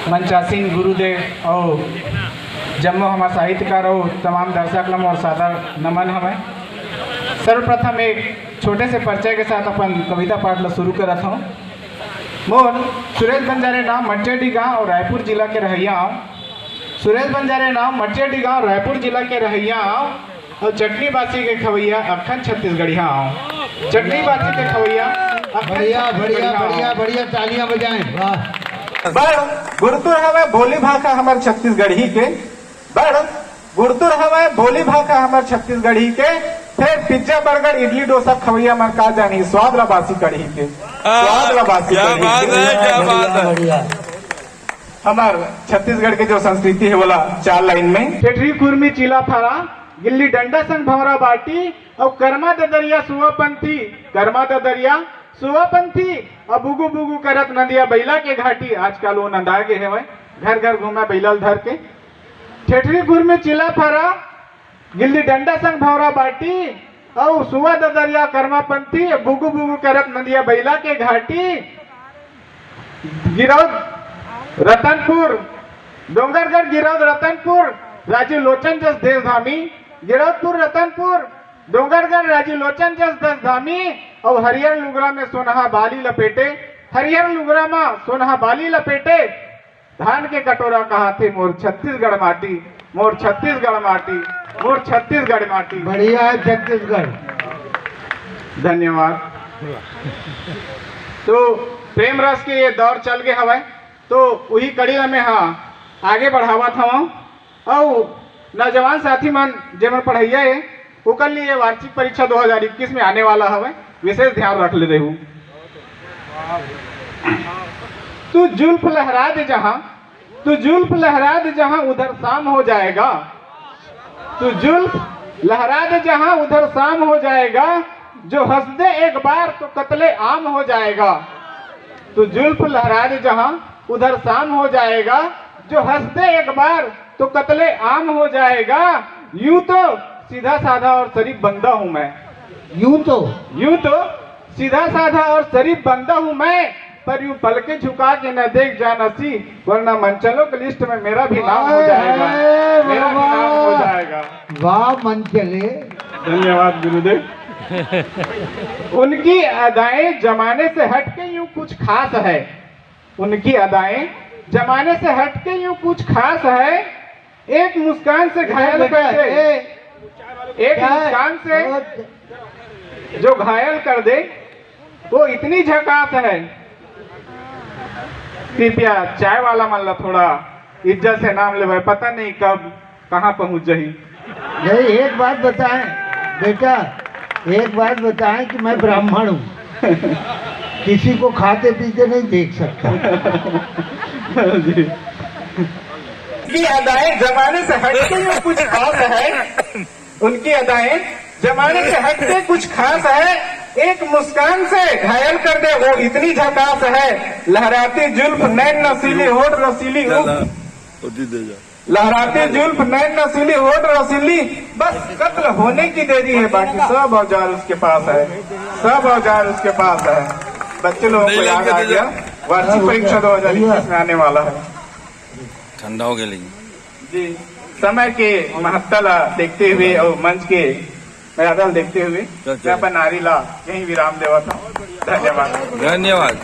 मंचासीन गुरुदेव और जम्मो हमारे साहित्यकार और तमाम दर्शक लम और सादर नमन हमें। सर्वप्रथम एक छोटे से परिचय के साथ अपन कविता पाठ ला शुरू करत हूँ। मोर सुरेश बंजारे नाम मटियाडी गाँव और रायपुर जिला के रहैया हूँ। सुरेश बंजारे नाम मटियाडी गाँव रायपुर जिला के रहैया हूँ और चटनी बासी के खवैया अखन छत्तीसगढ़िया हूँ। चटनी बासी के खवैया बढ़िया बढ़िया बढ़िया बढ़िया, तालियां बजाएं। वाह। बड़ गुरतुर हवे भोली भाखा हमार छत्तीसगढ़ी के, बड़ गुरतुर हवे भोली भाखा हमार छत्तीसगढ़ी के। फिर पिज्जा बर्गर इडली डोसा खवैया हमार का जानी स्वाद ला बासी कढ़ी के, स्वाद ला बासी कढ़ी के। हमार छत्तीसगढ़ के जो संस्कृति है बोला 4 लाइन में। ठेठरी कुर्मी चीला फारा गिल्ली डंडा संग भंवरा बाटी और कर्मा ददरिया सुवापंथी, कर्मा ददरिया सुवापंथी और बुगु बुगु करत नदिया बैला के घाटी। आजकल वो नंदा गे है, घर घर घूमा बैलल धर के। ठेठरी गुर में चिला फरा गिल्ली डंडा संग भंवरा बाटी और सुवा ददरिया कर्मापंथी बुगु बुगु करत नदिया बैला के घाटी। गिरौद रतनपुर डोंगरगढ़ गिरौद रतनपुर राजू लोचन जस देवधामी। गिरौदपुर रतनपुर डोंगरगढ़ राजू लोचन जस दस धामी और हरियर लुगरा में सोनहा बाली लपेटे, हरियर लुगरा में सोनहा बाली लपेटे। धान के कटोरा कहा थे मोर छत्तीसगढ़ माटी, मोर छत्तीसगढ़ माटी, मोर छत्तीसगढ़ माटी। बढ़िया है छत्तीसगढ़। धन्यवाद। तो प्रेम रस के ये दौर चल गए हवाए, तो वही कड़ी में हाँ आगे बढ़ावा था और नौजवान साथी मन जेमन पढ़ैया है ओकर लिए वार्षिक परीक्षा 2021 में आने वाला हवे, विशेष ध्यान रख ले रहू। तू जुल्फ लहरा दे जहां, तू जुल्फ लहरा दे जहां उधर शाम हो जाएगा। तू जुल्फ लहरा दे जहां उधर शाम हो जाएगा, जो हंस दे एक बार तो कत्ले आम हो जाएगा। तू जुल्फ लहरा दे जहां उधर शाम हो जाएगा, जो हंस दे एक बार तो कत्ले आम हो जाएगा। यूं तो सीधा साधा और शरीफ बंदा हूं मैं, यूं तो सीधा साधा और शरीफ बंदा हूं मैं, पर यूं पलके झुका के न देख जा नसी, वरना मंचलों की लिस्ट में मेरा भी नाम हो जाएगा, मेरा भी नाम हो जाएगा। वाह मंचले। धन्यवाद गुरुदेव। उनकी अदाएं जमाने से हटके यूं कुछ खास है, उनकी अदाएं जमाने से हटके यूं कुछ खास है। एक मुस्कान से घायल कर दे, एक मुस्कान से जो घायल कर दे वो इतनी झकास है। कृपया चाय वाला मन ला थोड़ा इज्जत से नाम ले, पता नहीं कब कहाँ पहुंच जाही। यही एक बात बताएं बेटा, एक बात बताएं कि मैं ब्राह्मण हूँ, किसी को खाते पीते नहीं देख सकता। उनकी अदाएं जमाने से हटके कुछ खास है, उनकी अदाएं जमाने से हटके कुछ खास है। एक मुस्कान से घायल कर दे वो इतनी झकास है। लहराती जुल्फ नैन नसीली होठ रसीली, लहराती जुल्फ नैन नसीली होठ रसीली, बस कत्ल होने की देरी है, बाकी सब औजार उसके पास है, सब औजार उसके पास है। बच्चे लोगों को याद आ गया, वार्षिक परीक्षा 2021 में आने वाला है। ठंडा हो गया लेकिन जी। समय के महत्ता देखते हुए और मंच के मर्यादा देखते हुए मैं अपन नारी ला यही विराम देवा था। धन्यवाद। धन्यवाद।